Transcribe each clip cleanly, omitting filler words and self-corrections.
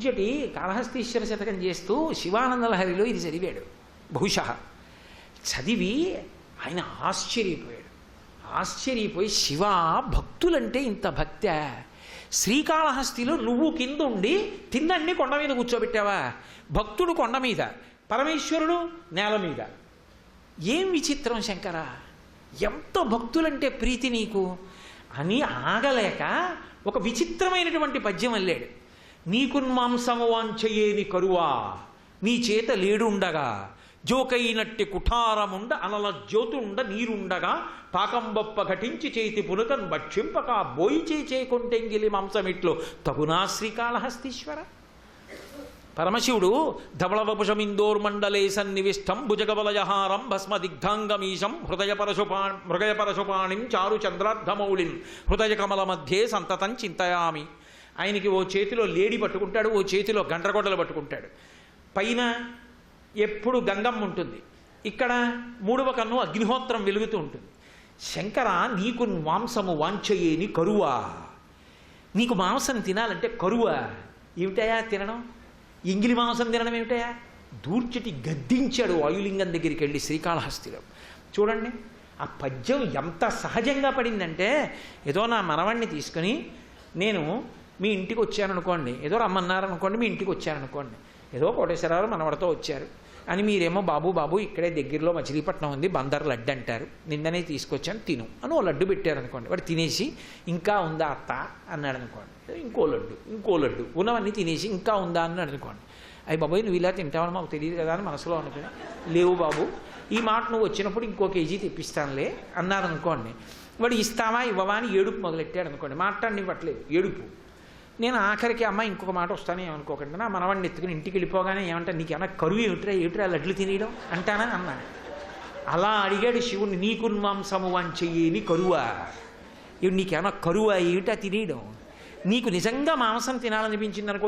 దూర్జటి కాళహస్తీశ్వర శతకం చేస్తూ శివానందలహరిలో ఇది చదివాడు బహుశः. చదివి ఆయన ఆశ్చర్యపోయి శివ భక్తులంటే ఇంత భక్త్యా? శ్రీకాళహస్తిలో నువ్వు కింద ఉండి తిన్నన్ని కొండ మీద కూర్చోబెట్టావా? భక్తుడు కొండ మీద, పరమేశ్వరుడు నేల మీద. ఏం విచిత్రం శంకర, ఎంత భక్తులంటే ప్రీతి నీకు అని ఆగలేక ఒక విచిత్రమైనటువంటి పద్యం అల్లాడు. నీకున్మాంసము వాంఛయేని కరువా, నీ చేత లేడుండగా జోకైనట్టి కుఠారముండ అనల జ్యోతుండ నీరుండగా పాకంబొప్ప ఘటించి చేతి పునుకన్ భక్షింపక బోయి చేకొంటెంగిలి మాంసమిట్లు తగునా శ్రీకాళహస్తీశ్వర. పరమశివుడు ధవళవపుషమిందోర్మండలే సన్నివిష్టం భుజగబలయహారం భస్మదిగ్ధాంగమీశం మృగయపరశుపాణిం చారు చంద్రార్ధమౌళిం హృదయ కమల మధ్యే సంతతం చింతయామి. ఆయనకి ఓ చేతిలో లేడి పట్టుకుంటాడు, ఓ చేతిలో గండ్రగొడ్డలు పట్టుకుంటాడు. పైన ఎప్పుడు గంగమ్మ ఉంటుంది, ఇక్కడ మూడవ కన్ను అగ్నిహోత్రం వెలుగుతూ ఉంటుంది. శంకర, నీకు మాంసము వాంఛయేని కరువా, నీకు మాంసం తినాలంటే కరువా? ఏమిటయా తినడం? ఎంగిలి మాంసం తినడం ఏమిటయా? దూర్చటి గద్దించాడు వాయులింగం దగ్గరికి వెళ్ళి శ్రీకాళహస్తిలో. చూడండి ఆ పద్యం ఎంత సహజంగా పడిందంటే, ఏదో నా మనవణ్ణి తీసుకుని నేను మీ ఇంటికి వచ్చాననుకోండి, ఏదో రమ్మన్నారనుకోండి, మీ ఇంటికి వచ్చారనుకోండి, ఏదో కోటేశ్వరరావు మనవడతో వచ్చారు అని మీరేమో బాబు ఇక్కడే దగ్గరలో మచిలీపట్నం ఉంది, బందర్ లడ్డు అంటారు, నిన్ననే తీసుకొచ్చాను తిను అని ఓ లడ్డు పెట్టారనుకోండి. వాడు తినేసి ఇంకా ఉందా అత్త అన్నాడు అనుకోండి, ఇంకో లడ్డు ఉన్నవన్నీ తినేసి ఇంకా ఉందా అన్నాడు అనుకోండి. అయ్యి బాబోయ్ నువ్వు ఇలా తింటావని మాకు తెలియదు కదా అని మనసులో అనుకుని, లేవు బాబు ఈ మాట నువ్వు వచ్చినప్పుడు ఇంకో కేజీ తెప్పిస్తానులే అన్నారు అనుకోండి. వాడు ఇస్తావా ఇవ్వవా అని ఏడుపు మొదలెట్టాడు అనుకోండి, మాట్లాడనివ్వట్లేదు ఏడుపు. నేను ఆఖరికి అమ్మ ఇంకొక మాట వస్తానే ఏమనుకోకండి, నా మనవాడిని ఎత్తుకుని ఇంటికి వెళ్ళిపోగానే ఏమంటా నీకేమన్నా కరువు ఏమిట్రా లడ్లు తినేయడం అంటానా అన్నాడు. అలా అడిగాడు శివుణ్ణి, నీకున్మాంసము వాంఛయేని కరువా, ఇవి నీకేమన్నా కరువా ఏమిటా తినేయడం? నీకు నిజంగా మాంసం తినాలనిపించింది అనుకో,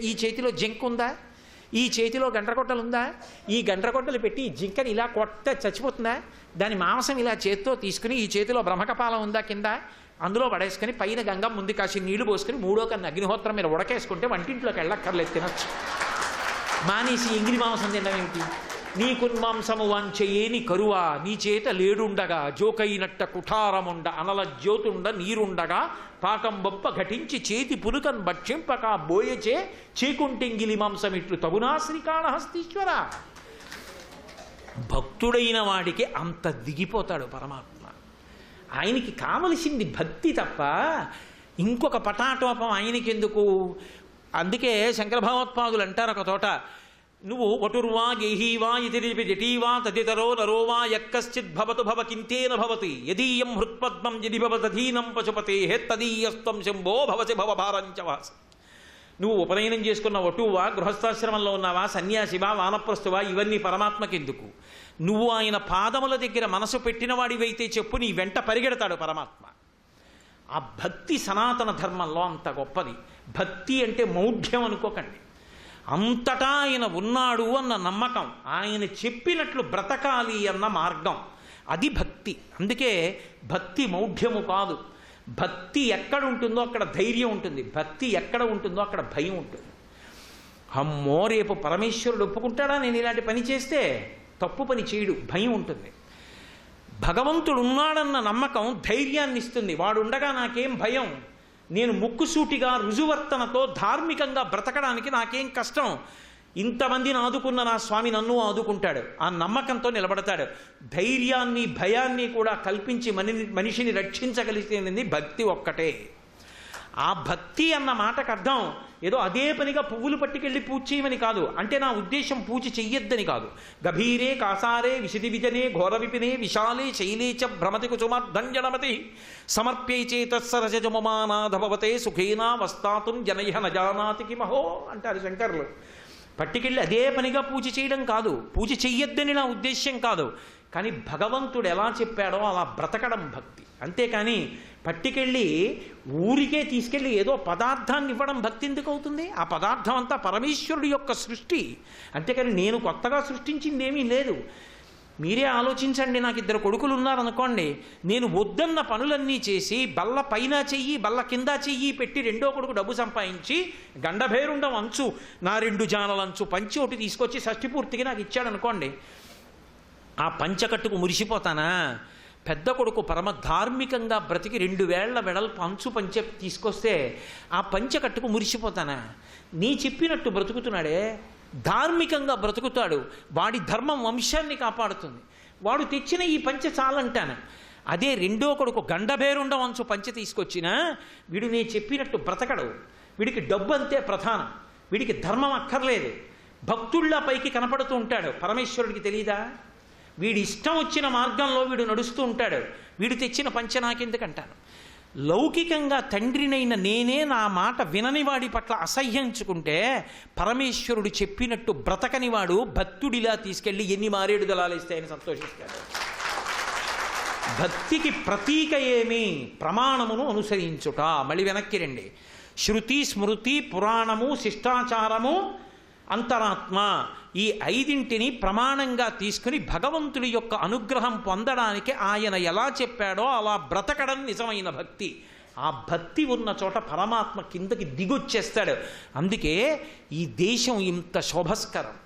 ఈ చేతిలో జింక ఉందా, ఈ చేతిలో గండ్రగొట్టలు ఉందా, ఈ గండ్రగొట్టలు పెట్టి ఈ జింకని ఇలా కొట్ట చచ్చిపోతుందా? దాని మాంసం ఇలా చేత్తో తీసుకుని ఈ చేతిలో బ్రహ్మకపాలం ఉందా కింద, అందులో పడేసుకొని పైన గంగం ముందు కాసి నీళ్లు పోసుకొని మూడో కన్నా అగ్నిహోత్రం మీద ఉడకేసుకుంటే వంటింట్లోకి వెళ్ళక్కర్లేదు, తినచ్చు. మానేసి ఎంగిలి మాంసం తినడం ఏమిటి? నీకున్మాంసము వాంఛయేని కరువా, నీ చేత లేడుండగా జోకైనట్ట కుఠారముండ అనల జ్యోతుండ నీరుండగా పాకంబొప్ప ఘటించి చేతి పునుకన్ భక్షింపక బోయచే చేకుంటెంగిలి మాంసమిట్లు తగునా శ్రీకాళహస్తీశ్వర. భక్తుడైన వాడికి అంత దిగిపోతాడు పరమాత్మ. ఆయనకి కావలసింది భక్తి తప్ప ఇంకొక పటాటోపం ఆయనకి ఎందుకు? అందుకే శంకర భగవత్పాదులు అంటారు ఒక తోట, నువ్వు వటుర్వా గేహీవా ఇతిరిపి జటీవా తదితరో నరోవా యక్కశ్చిద్భవతు భవ కింతేన భవతి యదీయం హృత్పద్మం యది భవతధీనం పశుపతే తదీయస్త్వం శంభో భవసి భవభారంచవాసి. నువ్వు ఉపనయనం చేసుకున్న వటువా, గృహస్థాశ్రమంలో ఉన్నావా, సన్యాసివా, వానప్రస్థువా, ఇవన్నీ పరమాత్మకెందుకు? నువ్వు ఆయన పాదముల దగ్గర మనసు పెట్టిన వాడివైతే చెప్పు, నీ వెంట పరిగెడతాడు పరమాత్మ. ఆ భక్తి సనాతన ధర్మంలో అంత గొప్పది. భక్తి అంటే మౌఢ్యం అనుకోకండి, అంతటా ఆయన ఉన్నాడు అన్న నమ్మకం, ఆయన చెప్పినట్లు బ్రతకాలి అన్న మార్గం, అది భక్తి. అందుకే భక్తి మౌఢ్యము కాదు. భక్తి ఎక్కడ ఉంటుందో అక్కడ ధైర్యం ఉంటుంది, భక్తి ఎక్కడ ఉంటుందో అక్కడ భయం ఉంటుంది. అమ్మో రేపు పరమేశ్వరుడు ఒప్పుకుంటాడా నేను ఇలాంటి పని చేస్తే? తప్పు పని చేయడు, భయం ఉంటుంది. భగవంతుడు ఉన్నాడన్న నమ్మకం ధైర్యాన్ని ఇస్తుంది. వాడు ఉండగా నాకేం భయం, నేను ముక్కుసూటిగా రుజువర్తనతో ధార్మికంగా బ్రతకడానికి నాకేం కష్టం, ఇంతమందిని ఆదుకున్న నా స్వామి నన్ను ఆదుకుంటాడు, ఆ నమ్మకంతో నిలబడతాడు. ధైర్యాన్ని భయాన్ని కూడా కల్పించి మనిషిని రక్షించగలిగినది భక్తి ఒక్కటే. ఆ భక్తి అన్న మాటకు అర్థం ఏదో అదే పనిగా పువ్వులు పట్టుకెళ్ళి పూజ చేయమని కాదు. అంటే నా ఉద్దేశం పూజ చెయ్యొద్దని కాదు. గభీరే కాసారే విశది విజనే ఘోర విపినే విశాలే శైలేచ భ్రమతి కుసుమర్ధంజనమతి సమర్ప్యై చేతస్సరజమమానాధభవతే సుఖేనా వస్తాతుం జనయ్య నజానాతి కిమహో అంటారు శంకర్లు. పట్టుకెళ్ళి అదే పనిగా పూజ చేయడం కాదు, పూజ చెయ్యొద్దని నా ఉద్దేశ్యం కాదు. కానీ భగవంతుడు ఎలా చెప్పాడో అలా బ్రతకడం భక్తి. అంతేకాని పట్టుకెళ్ళి ఊరికే తీసుకెళ్ళి ఏదో పదార్థాన్ని ఇవ్వడం భక్తి ఎందుకు అవుతుంది? ఆ పదార్థం అంతా పరమేశ్వరుడి యొక్క సృష్టి. అంతేకాని నేను కొత్తగా సృష్టించింది ఏమీ లేదు. మీరే ఆలోచించండి, నాకు 2 కొడుకులు ఉన్నారనుకోండి, నేను వద్దన్న పనులన్నీ చేసి బల్ల పైన చెయ్యి బల్ల కింద చెయ్యి పెట్టి 2వ కొడుకు డబ్బు సంపాదించి గండభేరుండం అంచు నా 2 జానల అంచు పంచి ఒకటి తీసుకొచ్చి షష్ఠి పూర్తికి నాకు ఇచ్చాడనుకోండి, ఆ పంచకట్టుకు మురిసిపోతానా? పెద్ద కొడుకు పరమ ధార్మికంగా బ్రతికి 2 వేళ్ల వెడల్పు అంచు పంచె తీసుకొస్తే ఆ పంచకట్టుకు మురిసిపోతానా? నీ చెప్పినట్టు బ్రతుకుతున్నాడే, ధార్మికంగా బ్రతుకుతాడు, వాడి ధర్మం వంశాన్ని కాపాడుతుంది, వాడు తెచ్చిన ఈ పంచె చాలంటాను. అదే 2వ కొడుకు గండభేరుండం అంచు పంచె తీసుకొచ్చినా వీడు నేను చెప్పినట్టు బ్రతకడు, వీడికి డబ్బు అంతే ప్రధానం, వీడికి ధర్మం అక్కర్లేదు, భక్తుళ్ళ పైకి కనపడుతూ ఉంటాడు. పరమేశ్వరుడికి తెలీదా? వీడి ఇష్టం వచ్చిన మార్గంలో వీడు నడుస్తూ ఉంటాడు, వీడు తెచ్చిన పంచె నాకెందుకంటాను. లౌకికంగా తండ్రినైన నేనే నా మాట వినని వాడి పట్ల అసహ్యించుకుంటే పరమేశ్వరుడు చెప్పినట్టు బ్రతకని వాడు భక్తుడిలా తీసుకెళ్ళి ఎన్ని మారేడు దళాలేస్తాయని సంతోషిస్తాడు. భక్తికి ప్రతీక ఏమి? ప్రమాణమును అనుసరించుట. మళ్ళీ వెనక్కి రండి. శృతి, స్మృతి, పురాణము, శిష్టాచారము, అంతరాత్మ, ఈ 5ంటిని ప్రమాణంగా తీసుకుని భగవంతుడి యొక్క అనుగ్రహం పొందడానికి ఆయన ఎలా చెప్పాడో అలా బ్రతకడం నిజమైన భక్తి. ఆ భక్తి ఉన్న చోట పరమాత్మ కిందకి దిగొచ్చేస్తాడు. అందుకే ఈ దేశం ఇంత శోభస్కరం,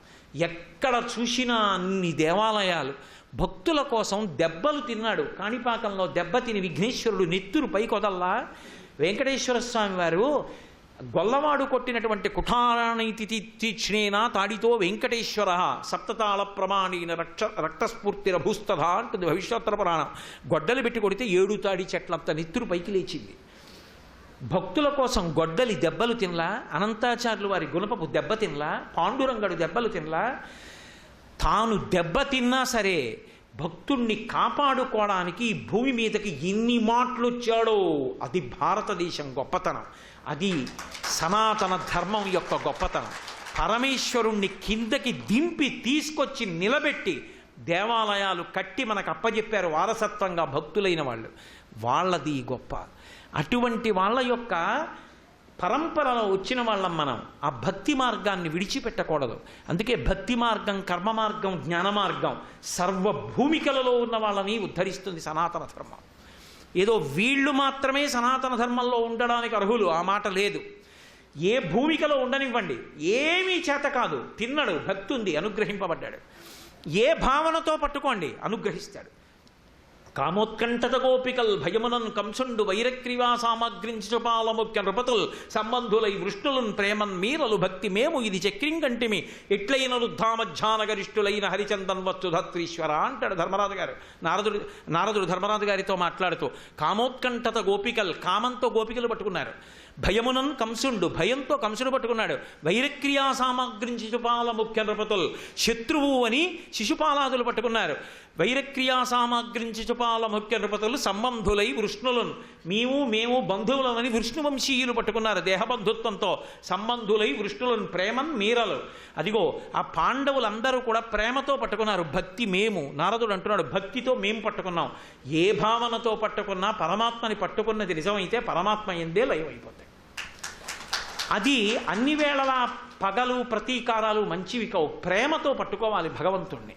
ఎక్కడ చూసినా అన్ని దేవాలయాలు. భక్తుల కోసం దెబ్బలు తిన్నాడు. కాణిపాకంలో దెబ్బ తిని విఘ్నేశ్వరుడు నెత్తురు పైకొదల్లా వెంకటేశ్వర స్వామి వారు గొల్లవాడు కొట్టినటువంటి కుఠారాణైతి తీక్ష్ణేన తాడితో వెంకటేశ్వర సప్తతాళ ప్రమాణీన రక్తస్ఫూర్తిరభూస్తథ అంటుంది భవిష్యోత్తర పురాణం. గొడ్డలు పెట్టి కొడితే 7 తాడి చెట్లంత నెత్తురు పైకి లేచింది. భక్తుల కోసం గొడ్డలి దెబ్బలు తినలా, అనంతాచార్యులు వారి గుణపపు దెబ్బ తినలా, పాండురంగడు దెబ్బలు తినలా. తాను దెబ్బ తిన్నా సరే భక్తుణ్ణి కాపాడుకోవడానికి భూమి మీదకి ఎన్ని మాటలు వచ్చాడో అది భారతదేశం గొప్పతనం, అది సనాతన ధర్మం యొక్క గొప్పతనం. పరమేశ్వరుణ్ణి కిందకి దింపి తీసుకొచ్చి నిలబెట్టి దేవాలయాలు కట్టి మనకు అప్పజెప్పారు వారసత్వంగా భక్తులైన వాళ్ళు. వాళ్ళది గొప్ప. అటువంటి వాళ్ళ యొక్క పరంపరలో వచ్చిన వాళ్ళం మనం. ఆ భక్తి మార్గాన్ని విడిచిపెట్టకూడదు. అందుకే భక్తి మార్గం, కర్మ మార్గం, జ్ఞాన మార్గం సర్వభూమికలలో ఉన్న వాళ్ళని ఉద్ధరిస్తుంది సనాతన ధర్మం. ఏదో వీళ్ళు మాత్రమే సనాతన ధర్మంలో ఉండడానికి అర్హులు, ఆ మాట లేదు. ఏ భూమికలో ఉండనివ్వండి, ఏమీ చేత కాదు, తిన్నడు, భక్తి ఉంది, అనుగ్రహింపబడ్డాడు. ఏ భావనతో పట్టుకోండి, అనుగ్రహిస్తాడు. కామోత్కంఠత గోపికల్ భయమునన్ కంసుండు వైరక్రివా సామగ్రించుపాలముఖ్య నృపతుల్ సంబంధులై వృష్ణులున్ ప్రేమన్ మీరలు భక్తి మేము ఇది చక్రింకంటిమి ఎట్లైన రుద్ధామధ్యానగరిష్ఠులైన హరిచందన్ వచ్చు ధత్రీశ్వర అంటాడు ధర్మరాజు గారు. నారదుడు ధర్మరాజు గారితో మాట్లాడుతూ కామోత్కంఠత గోపికల్, కామంతో గోపికలు పట్టుకున్నారు. భయమునన్ కంసుండు, భయంతో కంసుడు పట్టుకున్నాడు. వైరక్రియా సామగ్రించి శిశుపాల ముఖ్య నృపతుల్, శత్రువు అని శిశుపాలాదులు పట్టుకున్నారు. వైరక్రియా సామగ్రించి శిశుపాల ముఖ్య నృపతులు సంబంధులై వృష్ణులను, మేము బంధువులమని విష్ణువంశీయులు పట్టుకున్నారు దేహబంధుత్వంతో. సంబంధులై వృష్ణులను ప్రేమన్ మీరలు. అదిగో ఆ పాండవులందరూ కూడా ప్రేమతో పట్టుకున్నారు. భక్తి మేము, నారదుడు అంటున్నాడు భక్తితో మేము పట్టుకున్నాం. ఏ భావనతో పట్టుకున్నా పరమాత్మని పట్టుకున్నది నిజమైతే పరమాత్మ ఎందే లయమైపోతాయి. అది అన్ని వేళలా పగలు ప్రతీకారాలు మంచివి కావు. ప్రేమతో పట్టుకోవాలి భగవంతుణ్ణి.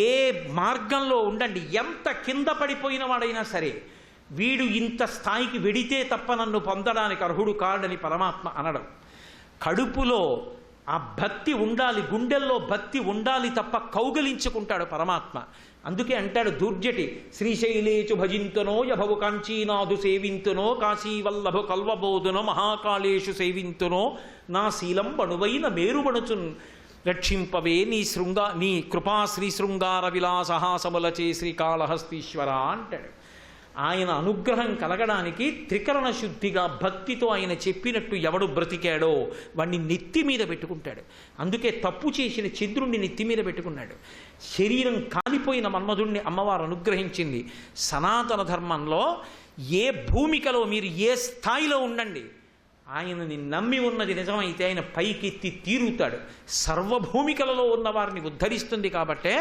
ఏ మార్గంలో ఉండండి, ఎంత కింద పడిపోయిన వాడైనా సరే వీడు ఇంత స్థాయికి వెడితే తప్ప నన్ను పొందడానికి అర్హుడు కాడని పరమాత్మ అనడం. కడుపులో ఆ భక్తి ఉండాలి, గుండెల్లో భక్తి ఉండాలి తప్ప కౌగలించుకుంటాడు పరమాత్మ. అందుకే అంటాడు దూర్జటి, శ్రీశైలేచు భజింతునో యభవు కాంచీనాథు సేవింతునో కాశీవల్లభు కల్వబోధునో మహాకాళేషు సేవింతునో నా శీలం బణువైన మేరుబణుచున్ రక్షింపవే నీ కృపా శ్రీ శృంగార విలాసహాసములచే శ్రీకాళహస్తీశ్వర అంటాడు. ఆయన అనుగ్రహం కలగడానికి త్రికరణ శుద్ధిగా భక్తితో ఆయన చెప్పినట్టు ఎవడు బ్రతికాడో వాడిని నెత్తి మీద పెట్టుకుంటాడు. అందుకే తప్పు చేసిన చంద్రుణ్ణి నెత్తి మీద పెట్టుకున్నాడు. శరీరం కాలిపోయిన మన్మధుణ్ణి అమ్మవారు అనుగ్రహించింది. సనాతన ధర్మంలో ఏ భూమికలో మీరు ఏ స్థాయిలో ఉండండి, ఆయనని నమ్మి ఉన్నది నిజమైతే ఆయన పైకెత్తి తీరుతాడు. సర్వభూమికలలో ఉన్న వారిని ఉద్ధరిస్తుంది కాబట్టే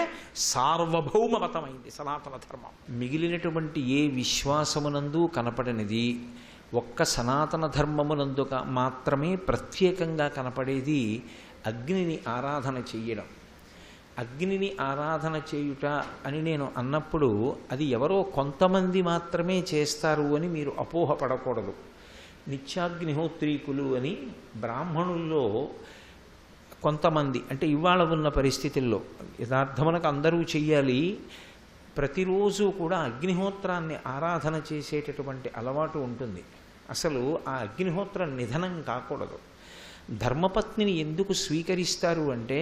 సార్వభౌమమతమైంది సనాతన ధర్మం. మిగిలినటువంటి ఏ విశ్వాసమునందు కనపడనిది ఒక్క సనాతన ధర్మమునందు మాత్రమే ప్రత్యేకంగా కనపడేది అగ్నిని ఆరాధన చెయ్యడం. అగ్నిని ఆరాధన చేయుట అని నేను అన్నప్పుడు అది ఎవరో కొంతమంది మాత్రమే చేస్తారు అని మీరు అపోహపడకూడదు. నిత్యాగ్నిహోత్రీకులు అని బ్రాహ్మణుల్లో కొంతమంది, అంటే ఇవాళ ఉన్న పరిస్థితుల్లో యథార్థమునకు అందరూ చెయ్యాలి, ప్రతిరోజు కూడా అగ్నిహోత్రాన్ని ఆరాధన చేసేటటువంటి అలవాటు ఉంటుంది. అసలు ఆ అగ్నిహోత్రం నిధనం కాకూడదు. ధర్మపత్నిని ఎందుకు స్వీకరిస్తారు అంటే,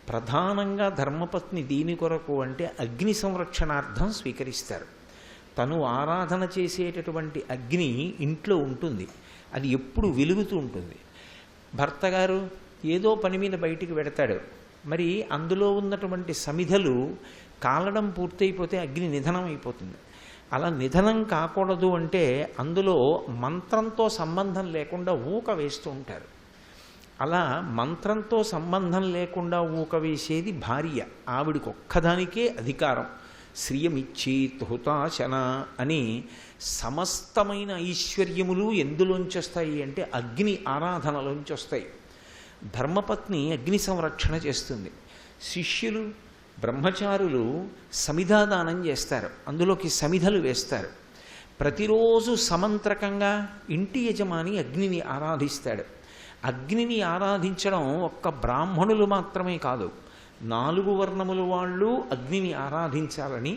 ప్రధానంగా ధర్మపత్ని దీని కొరకు అంటే అగ్ని సంరక్షణార్థం స్వీకరిస్తారు. తను ఆరాధన చేసేటటువంటి అగ్ని ఇంట్లో ఉంటుంది, అది ఎప్పుడు వెలుగుతూ ఉంటుంది. భర్త గారు ఏదో పని మీద బయటికి వెడతాడు, మరి అందులో ఉన్నటువంటి సమిధలు కాలడం పూర్తయిపోతే అగ్ని నిధనం అయిపోతుంది. అలా నిధనం కాకూడదు అంటే అందులో మంత్రంతో సంబంధం లేకుండా ఊక వేస్తూ ఉంటారు. అలా మంత్రంతో సంబంధం లేకుండా ఊక వేసేది భార్య, ఆవిడికి ఒక్కదానికే అధికారం. శ్రియమిచ్చేత్ హుతాశన అని సమస్తమైన ఐశ్వర్యములు ఎందులోంచి వస్తాయి అంటే అగ్ని ఆరాధనలోంచి వస్తాయి. ధర్మపత్ని అగ్ని సంరక్షణ చేస్తుంది. శిష్యులు బ్రహ్మచారులు సమిధాదానం చేస్తారు, అందులోకి సమిధలు వేస్తారు. ప్రతిరోజు సమంత్రకంగా ఇంటి యజమాని అగ్నిని ఆరాధిస్తాడు. అగ్నిని ఆరాధించడం ఒక్క బ్రాహ్మణులు మాత్రమే కాదు, 4 వర్ణముల వాళ్ళు అగ్నిని ఆరాధించాలని,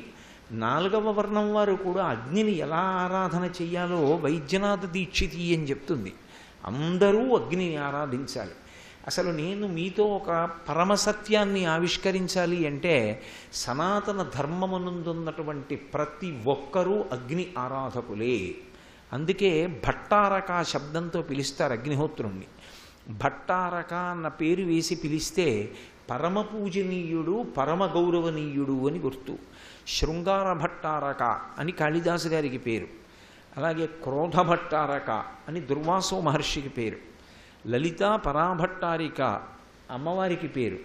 4వ వర్ణం వారు కూడా అగ్నిని ఎలా ఆరాధన చెయ్యాలో వైద్యనాథ దీక్షితి అని చెప్తుంది. అందరూ అగ్నిని ఆరాధించాలి. అసలు నేను మీతో ఒక పరమసత్యాన్ని ఆవిష్కరించాలి అంటే, సనాతన ధర్మమునందున్నటువంటి ప్రతి ఒక్కరూ అగ్ని ఆరాధకులే. అందుకే భట్టారక శబ్దంతో పిలుస్తారు అగ్నిహోత్రుణ్ణి. భట్టారక అన్న పేరు వేసి పిలిస్తే పరమ పూజనీయుడు, పరమ గౌరవనీయుడు అని గుర్తు. శృంగార భట్టారక అని కాళిదాసు గారికి పేరు, అలాగే క్రోధ భట్టారక అని దుర్వాసో మహర్షికి పేరు, లలిత పరాభట్టారిక అమ్మవారికి పేరు,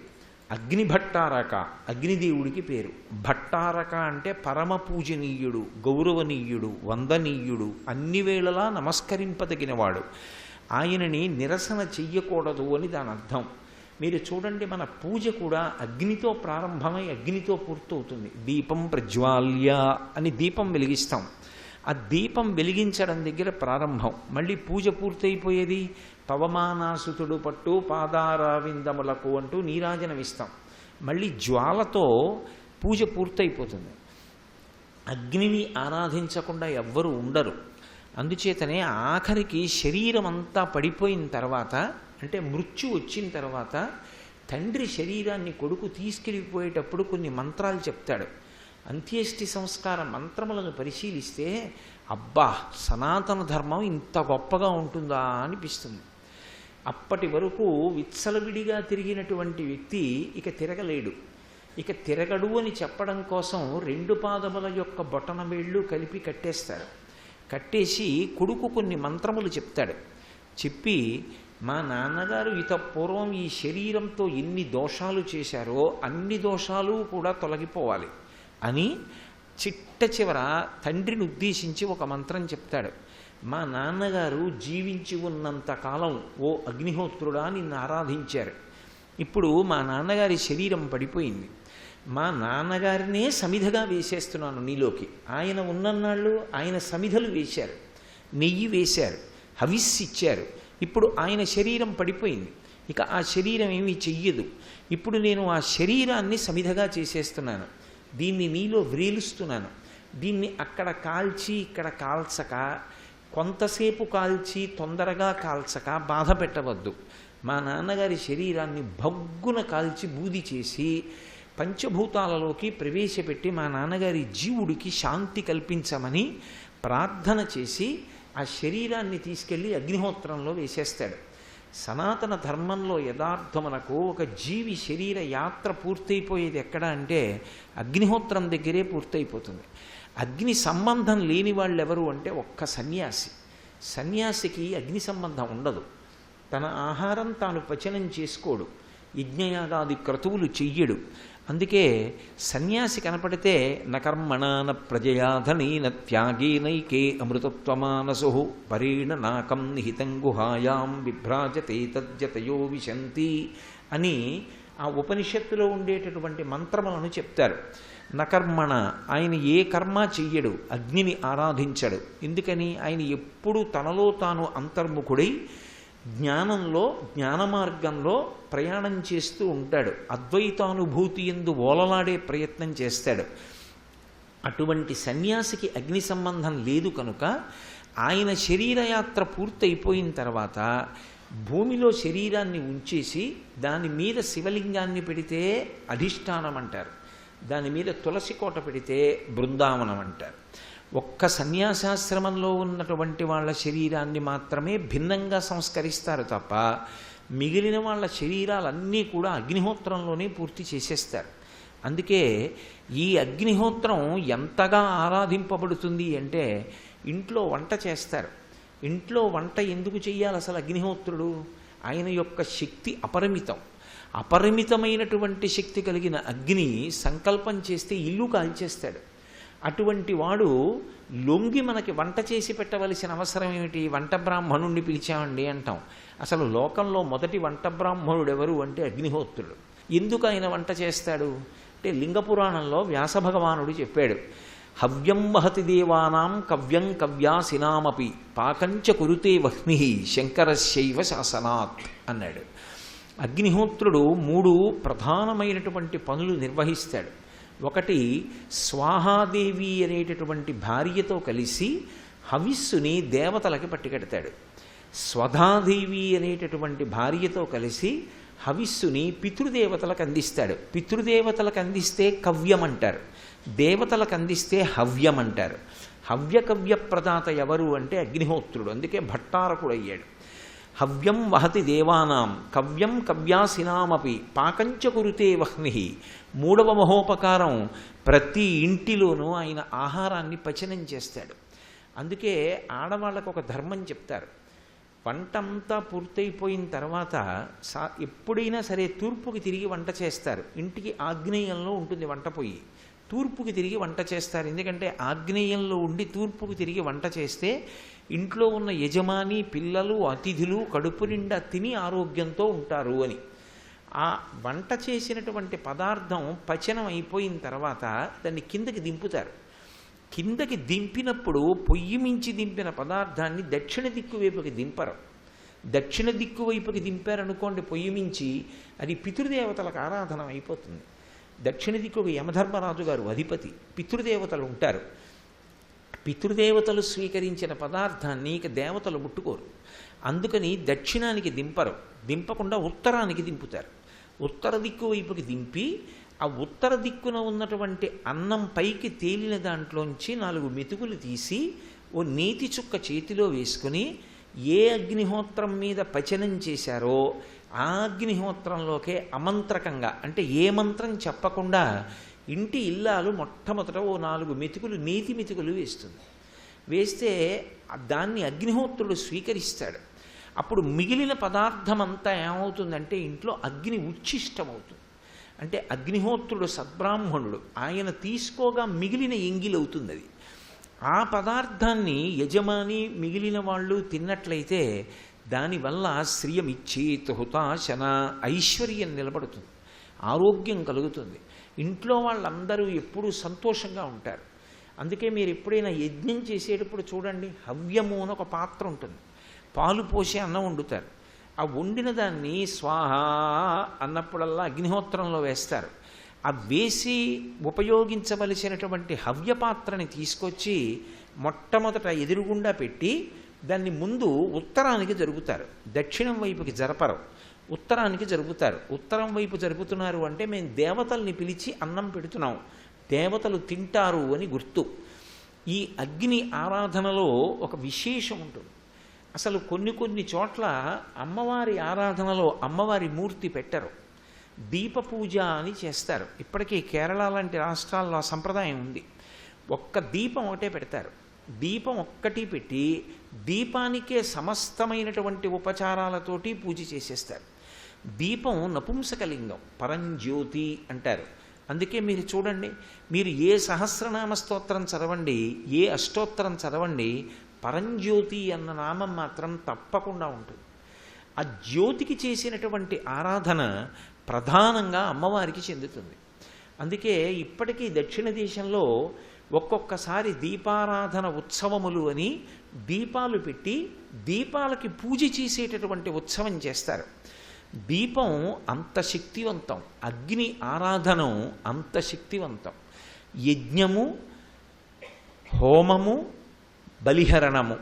అగ్నిభట్టారక అగ్నిదేవుడికి పేరు. భట్టారక అంటే పరమ పూజనీయుడు, గౌరవనీయుడు, వందనీయుడు, అన్ని వేళలా నమస్కరింపదగినవాడు. ఆయనని నిరసన చెయ్యకూడదు అని దాని అర్థం. మీరు చూడండి, మన పూజ కూడా అగ్నితో ప్రారంభమై అగ్నితో పూర్తవుతుంది. దీపం ప్రజ్వాల్య అని దీపం వెలిగిస్తాం. ఆ దీపం వెలిగించడం దగ్గర ప్రారంభం. మళ్ళీ పూజ పూర్తయిపోయేది పవమానాసుతుడు పట్టు పాదారవిందములకు అంటూ నీరాజనం ఇస్తాం. మళ్ళీ జ్వాలతో పూజ పూర్తయిపోతుంది. అగ్నిని ఆరాధించకుండా ఎవ్వరూ ఉండరు. అందుచేతనే ఆఖరికి శరీరం అంతా పడిపోయిన తర్వాత, అంటే మృత్యు వచ్చిన తర్వాత, తండ్రి శరీరాన్ని కొడుకు తీసుకెళ్ళిపోయేటప్పుడు కొన్ని మంత్రాలు చెప్తాడు. అంత్యేష్టి సంస్కార మంత్రములను పరిశీలిస్తే అబ్బా, సనాతన ధర్మం ఇంత గొప్పగా ఉంటుందా అనిపిస్తుంది. అప్పటి వరకు విచ్చలవిడిగా తిరిగినటువంటి వ్యక్తి ఇక తిరగలేడు. ఇక తిరగడు అని చెప్పడం కోసం 2 పాదముల యొక్క బొటన వేళ్ళు కలిపి కట్టేస్తారు. కట్టేసి కొడుకు కొన్ని మంత్రములు చెప్తాడు. చెప్పి, మా నాన్నగారు పూర్వం ఈ శరీరంతో ఎన్ని దోషాలు చేశారో అన్ని దోషాలు కూడా తొలగిపోవాలి అని చిట్ట చివర తండ్రిని ఉద్దేశించి ఒక మంత్రం చెప్తాడు. మా నాన్నగారు జీవించి ఉన్నంత కాలం ఓ అగ్నిహోత్రుడా నిన్ను ఆరాధించారు. ఇప్పుడు మా నాన్నగారి శరీరం పడిపోయింది, మా నాన్నగారినే సమిధగా వేసేస్తున్నాను నీలోకి. ఆయన ఉన్నన్నాళ్ళు ఆయన సమిధలు వేశారు, నెయ్యి వేశారు, హవిస్సిచ్చారు. ఇప్పుడు ఆయన శరీరం పడిపోయింది, ఇక ఆ శరీరం ఏమీ చెయ్యదు. ఇప్పుడు నేను ఆ శరీరాన్ని సమిధగా చేసేస్తున్నాను, దీన్ని నీలో వ్రేలుస్తున్నాను. దీన్ని అక్కడ కాల్చి ఇక్కడ కాల్చక, కొంతసేపు కాల్చి తొందరగా కాల్చక బాధ పెట్టవద్దు. మా నాన్నగారి శరీరాన్ని భగ్గున కాల్చి బూది చేసి పంచభూతాలలోకి ప్రవేశపెట్టి మా నాన్నగారి జీవుడికి శాంతి కల్పించమని ప్రార్థన చేసి ఆ శరీరాన్ని తీసుకెళ్ళి అగ్నిహోత్రంలో వేసేస్తాడు. సనాతన ధర్మంలో యథార్థమునకు ఒక జీవి శరీర యాత్ర పూర్తయిపోయేది ఎక్కడ అంటే అగ్నిహోత్రం దగ్గరే పూర్తయిపోతుంది. అగ్ని సంబంధం లేని వాళ్ళు ఎవరు అంటే ఒక్క సన్యాసి. సన్యాసికి అగ్ని సంబంధం ఉండదు. తన ఆహారం తాను పచనం చేసుకోడు, యజ్ఞయాగాది క్రతువులు చెయ్యడు. అందుకే సన్యాసి కనపడితే నకర్మణ ప్రజయాధనీన త్యాగేనైకే అమృతత్వమానసు పరేణ నాకం నిహితం గుహాయాం విభ్రాజతే తజ్జతయో విశంతి అని ఆ ఉపనిషత్తులో ఉండేటటువంటి మంత్రములను చెప్తారు. నకర్మణ, ఆయన ఏ కర్మ చెయ్యడు, అగ్నిని ఆరాధించడు. ఎందుకని? ఆయన ఎప్పుడూ తనలో తాను అంతర్ముఖుడై జ్ఞానంలో, జ్ఞాన మార్గంలో ప్రయాణం చేస్తూ ఉంటాడు. అద్వైతానుభూతి యందు ఓలలాడే ప్రయత్నం చేస్తాడు. అటువంటి సన్యాసికి అగ్ని సంబంధం లేదు కనుక ఆయన శరీరయాత్ర పూర్తయిపోయిన తర్వాత భూమిలో శరీరాన్ని ఉంచేసి దాని మీద శివలింగాన్ని పెడితే అధిష్టానం అంటారు, దాని మీద తులసి కోట పెడితే బృందావనం అంటారు. ఒక్క సన్యాసాశ్రమంలో ఉన్నటువంటి వాళ్ళ శరీరాన్ని మాత్రమే భిన్నంగా సంస్కరిస్తారు తప్ప మిగిలిన వాళ్ళ శరీరాలన్నీ కూడా అగ్నిహోత్రంలోనే పూర్తి చేసేస్తారు. అందుకే ఈ అగ్నిహోత్రం ఎంతగా ఆరాధింపబడుతుంది అంటే, ఇంట్లో వంట చేస్తారు. ఇంట్లో వంట ఎందుకు చెయ్యాలి అసలు అగ్నిహోత్రుడు? ఆయన యొక్క శక్తి అపరిమితం. అపరిమితమైనటువంటి శక్తి కలిగిన అగ్ని సంకల్పం చేస్తే ఇల్లు కాల్చేస్తాడు. అటువంటి వాడు లొంగి మనకి వంట చేసి పెట్టవలసిన అవసరం ఏమిటి? వంట బ్రాహ్మణుణ్ణి పిలిచామండి అంటాం. అసలు లోకంలో మొదటి వంట బ్రాహ్మణుడు ఎవరు అంటే అగ్నిహోత్రుడు. ఎందుకు ఆయన వంట చేస్తాడు అంటే, లింగపురాణంలో వ్యాసభగవానుడు చెప్పాడు, హవ్యం వహతి దేవానాం కవ్యం కవ్యాసినామపి పాకంచ కురుతే వహ్ని శంకరశైవ శాసనాత్ అన్నాడు. అగ్నిహోత్రుడు 3 ప్రధానమైనటువంటి పనులు నిర్వహిస్తాడు. ఒకటి, స్వాహాదేవి అనేటటువంటి భార్యతో కలిసి హవిస్సుని దేవతలకి పట్టుకెడతాడు. స్వధాదేవి అనేటటువంటి భార్యతో కలిసి హవిస్సుని పితృదేవతలకు అందిస్తాడు. పితృదేవతలకు అందిస్తే కవ్యం అంటారు, దేవతలకు అందిస్తే హవ్యం అంటారు. హవ్యకవ్య ప్రదాత ఎవరు అంటే అగ్నిహోత్రుడు. అందుకే భట్టారకుడు అయ్యాడు. హవ్యం వహతి దేవానాం కవ్యం కవ్యాసినామపి పాకంచ కురుతే వహ్ని. 3వ మహోపకారం, ప్రతి ఇంటిలోనూ ఆయన ఆహారాన్ని పచనం చేస్తాడు. అందుకే ఆడవాళ్ళకు ఒక ధర్మం చెప్తారు. వంటంతా పూర్తయిపోయిన తర్వాత ఎప్పుడైనా సరే తూర్పుకి తిరిగి వంట చేస్తారు. ఇంటికి ఆగ్నేయంలో ఉంటుంది వంట పొయ్యి, తూర్పుకి తిరిగి వంట చేస్తారు. ఎందుకంటే ఆగ్నేయంలో ఉండి తూర్పుకి తిరిగి వంట చేస్తే ఇంట్లో ఉన్న యజమాని, పిల్లలు, అతిథులు కడుపు నిండా తిని ఆరోగ్యంతో ఉంటారు అని. ఆ వంట చేసినటువంటి పదార్థం పచనం అయిపోయిన తర్వాత దాన్ని కిందకి దింపుతారు. కిందకి దింపినప్పుడు పొయ్యి మించి దింపిన పదార్థాన్ని దక్షిణ దిక్కు వైపుకి దింపరు. దక్షిణ దిక్కు వైపుకి దింపారనుకోండి పొయ్యి మించి, అది పితృదేవతలకు ఆరాధన అయిపోతుంది. దక్షిణ దిక్కుకు యమధర్మరాజు గారు అధిపతి, పితృదేవతలు ఉంటారు. పితృదేవతలు స్వీకరించిన పదార్థాన్ని ఇక దేవతలు ముట్టుకోరు. అందుకని దక్షిణానికి దింపరు, దింపకుండా ఉత్తరానికి దింపుతారు. ఉత్తర దిక్కు వైపుకి దింపి ఆ ఉత్తర దిక్కున ఉన్నటువంటి అన్నం పైకి తేలిన దాంట్లోంచి 4 మెతుకులు తీసి ఓ నేతి చుక్క చేతిలో వేసుకుని ఏ అగ్నిహోత్రం మీద పచనం చేశారో ఆ అగ్నిహోత్రంలోకే అమంత్రకంగా, అంటే ఏ మంత్రం చెప్పకుండా ఇంటి ఇల్లాలు మొట్టమొదట ఓ 4 మెతుకులు, నేతి మెతుకులు వేస్తుంది. వేస్తే దాన్ని అగ్నిహోత్రుడు స్వీకరిస్తాడు. అప్పుడు మిగిలిన పదార్థం అంతా ఏమవుతుందంటే ఇంట్లో అగ్ని ఉచ్ఛిష్టమవుతుంది. అంటే అగ్నిహోత్రుడు సద్బ్రాహ్మణుడు, ఆయన తీసుకోగా మిగిలిన ఎంగిలవుతుంది అది. ఆ పదార్థాన్ని యజమాని మిగిలిన వాళ్ళు తిన్నట్లయితే దానివల్ల శ్రియమిచ్చేత్ హుతాశన, ఐశ్వర్యం నిలబడుతుంది, ఆరోగ్యం కలుగుతుంది. ఇంట్లో వాళ్ళందరూ ఎప్పుడూ సంతోషంగా ఉంటారు. అందుకే మీరు ఎప్పుడైనా యజ్ఞం చేసేటప్పుడు చూడండి, హవ్యము అని ఒక పాత్ర ఉంటుంది, పాలు పోసి అన్నం వండుతారు. ఆ వండిన దాన్ని స్వాహ అన్నప్పుడల్లా అగ్నిహోత్రంలో వేస్తారు. ఆ వేసి ఉపయోగించవలసినటువంటి హవ్యపాత్రని తీసుకొచ్చి మొట్టమొదట ఎదురుగుండా పెట్టి దాన్ని ముందు ఉత్తరానికి జరుపుతారు, దక్షిణం వైపుకి జరపరు, ఉత్తరానికి జరుపుతారు. ఉత్తరం వైపు జరుపుతున్నారు అంటే మేము దేవతల్ని పిలిచి అన్నం పెడుతున్నాం, దేవతలు తింటారు అని గుర్తు. ఈ అగ్ని ఆరాధనలో ఒక విశేషం ఉంటుంది. అసలు కొన్ని చోట్ల అమ్మవారి ఆరాధనలో అమ్మవారి మూర్తి పెట్టరు, దీప పూజ అని చేస్తారు. ఇప్పటికీ కేరళ లాంటి రాష్ట్రాల్లో ఆ సంప్రదాయం ఉంది. ఒక్క దీపం ఒకటే పెడతారు. దీపం ఒక్కటి పెట్టి దీపానికే సమస్తమైనటువంటి ఉపచారాలతోటి పూజ చేసేస్తారు. దీపం నపుంసకలింగం, పరంజ్యోతి అంటారు. అందుకే మీరు చూడండి, మీరు ఏ సహస్రనామ స్తోత్రం చదవండి, ఏ అష్టోత్తరం చదవండి, పరంజ్యోతి అన్న నామం మాత్రం తప్పకుండా ఉంటుంది. ఆ జ్యోతికి చేసినటువంటి ఆరాధన ప్రధానంగా అమ్మవారికి చెందుతుంది. అందుకే ఇప్పటికీ దక్షిణ దేశంలో ఒక్కొక్కసారి దీపారాధన ఉత్సవములు అని దీపాలు పెట్టి దీపాలకి పూజ చేసేటటువంటి ఉత్సవం చేస్తారు. దీపం అంత శక్తివంతం, అగ్ని ఆరాధనం అంత శక్తివంతం. యజ్ఞము, హోమము, బలిహరణము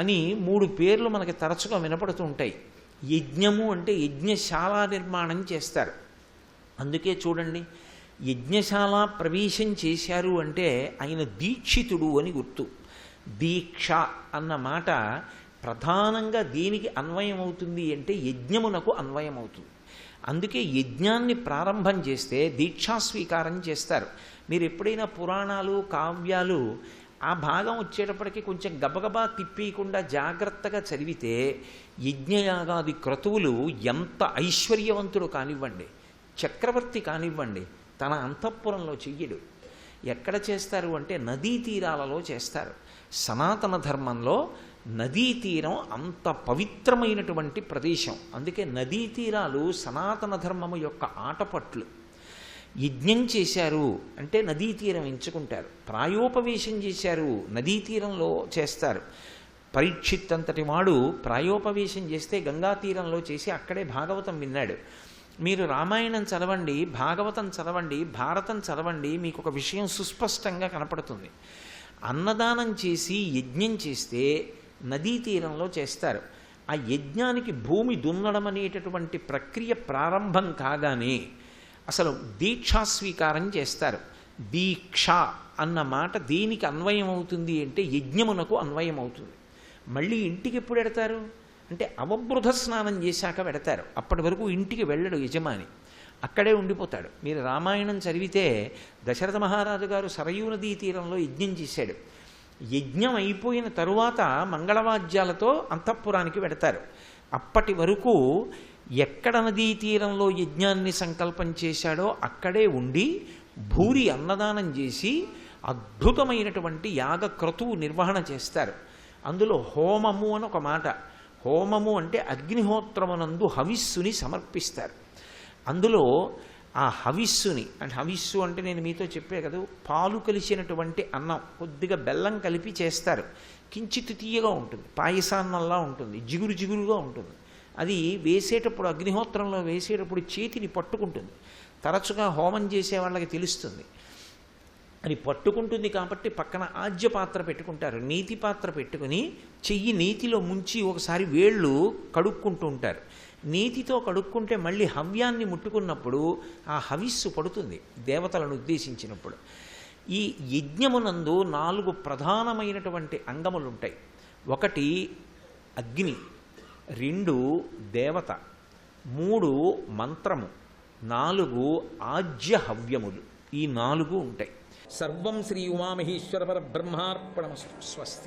అని 3 పేర్లు మనకి తరచుగా వినపడుతూ ఉంటాయి. యజ్ఞము అంటే యజ్ఞశాల నిర్మాణం చేస్తారు. అందుకే చూడండి, యజ్ఞశాల ప్రవేశం చేశారు అంటే ఆయన దీక్షితుడు అని గుర్తు. దీక్ష అన్న మాట ప్రధానంగా దేనికి అన్వయం అవుతుంది అంటే యజ్ఞమునకు అన్వయం అవుతుంది. అందుకే యజ్ఞాన్ని ప్రారంభం చేస్తే దీక్షా స్వీకారం చేస్తారు. మీరు ఎప్పుడైనా పురాణాలు, కావ్యాలు ఆ భాగం వచ్చేటప్పటికి కొంచెం గబగబా తిప్పేయకుండా జాగ్రత్తగా చదివితే యజ్ఞయాగాది క్రతువులు ఎంత ఐశ్వర్యవంతుడు కానివ్వండి, చక్రవర్తి కానివ్వండి, తన అంతఃపురంలో చెయ్యడు. ఎక్కడ చేస్తారు అంటే నదీ తీరాలలో చేస్తారు. సనాతన ధర్మంలో నదీ తీరం అంత పవిత్రమైనటువంటి ప్రదేశం. అందుకే నదీ తీరాలు సనాతన ధర్మము యొక్క ఆటపట్లు. యజ్ఞం చేశారు అంటే నదీ తీరం ఎంచుకుంటారు. ప్రాయోపవేశం చేశారు, నదీ తీరంలో చేస్తారు. పరీక్షిత్ అంతటి వాడు ప్రాయోపవేశం చేస్తే గంగా తీరంలో చేసి అక్కడే భాగవతం విన్నాడు. మీరు రామాయణం చదవండి, భాగవతం చదవండి, భారతం చదవండి, మీకు ఒక విషయం సుస్పష్టంగా కనపడుతుంది. అన్నదానం చేసి యజ్ఞం చేస్తే నదీ తీరంలో చేస్తారు. ఆ యజ్ఞానికి భూమి దున్నడం అనేటటువంటి ప్రక్రియ ప్రారంభం కాగానే అసలు దీక్షా స్వీకారం చేస్తారు. దీక్ష అన్న మాట దేనికి అన్వయం అవుతుంది అంటే యజ్ఞమునకు అన్వయం అవుతుంది. మళ్ళీ ఇంటికి ఎప్పుడు ఎడతారు అంటే అవబృధ స్నానం చేశాక వెడతారు. అప్పటి వరకు ఇంటికి వెళ్ళడు యజమాని, అక్కడే ఉండిపోతాడు. మీరు రామాయణం చదివితే దశరథ మహారాజు గారు సరయూ నదీ తీరంలో యజ్ఞం చేశాడు. యజ్ఞం అయిపోయిన తరువాత మంగళవాద్యాలతో అంతఃపురానికి వెడతారు. అప్పటి వరకు ఎక్కడ నదీ తీరంలో యజ్ఞాన్ని సంకల్పం చేశాడో అక్కడే ఉండి భూరి అన్నదానం చేసి అద్భుతమైనటువంటి యాగ క్రతువు నిర్వహణ చేస్తారు. అందులో హోమము అని ఒక మాట. హోమము అంటే అగ్నిహోత్రమునందు హవిస్సుని సమర్పిస్తారు. అందులో ఆ హవిస్సుని అంటే హవిస్సు అంటే నేను మీతో చెప్పే కదా, పాలు కలిసినటువంటి అన్నం కొద్దిగా బెల్లం కలిపి చేస్తారు. కించిత్ తీయగా ఉంటుంది, పాయసాన్నంలా ఉంటుంది, జిగురు జిగురుగా ఉంటుంది. అది వేసేటప్పుడు అగ్నిహోత్రంలో వేసేటప్పుడు చేతిని పట్టుకుంటుంది. తరచుగా హోమం చేసే వాళ్ళకి తెలుస్తుంది. అది పట్టుకుంటుంది కాబట్టి పక్కన ఆజ్య పాత్ర పెట్టుకుంటారు. నీతి పాత్ర పెట్టుకుని చెయ్యి నీతిలో ముంచి ఒకసారి వేళ్ళు కడుక్కుంటూ ఉంటారు. నీతితో కడుక్కుంటే మళ్ళీ హవ్యాన్ని ముట్టుకున్నప్పుడు ఆ హవిస్సు పడుతుంది దేవతలను ఉద్దేశించినప్పుడు. ఈ యజ్ఞమునందు 4 ప్రధానమైనటువంటి అంగములు ఉంటాయి. 1 అగ్ని, 2 దేవత, 3 మంత్రము, 4 ఆజ్య హవ్యములు. ఈ 4 ఉంటాయి. సర్వం శ్రీ ఉమామహేశ్వర పరబ్రహ్మార్పణమస్తు. స్వస్తి.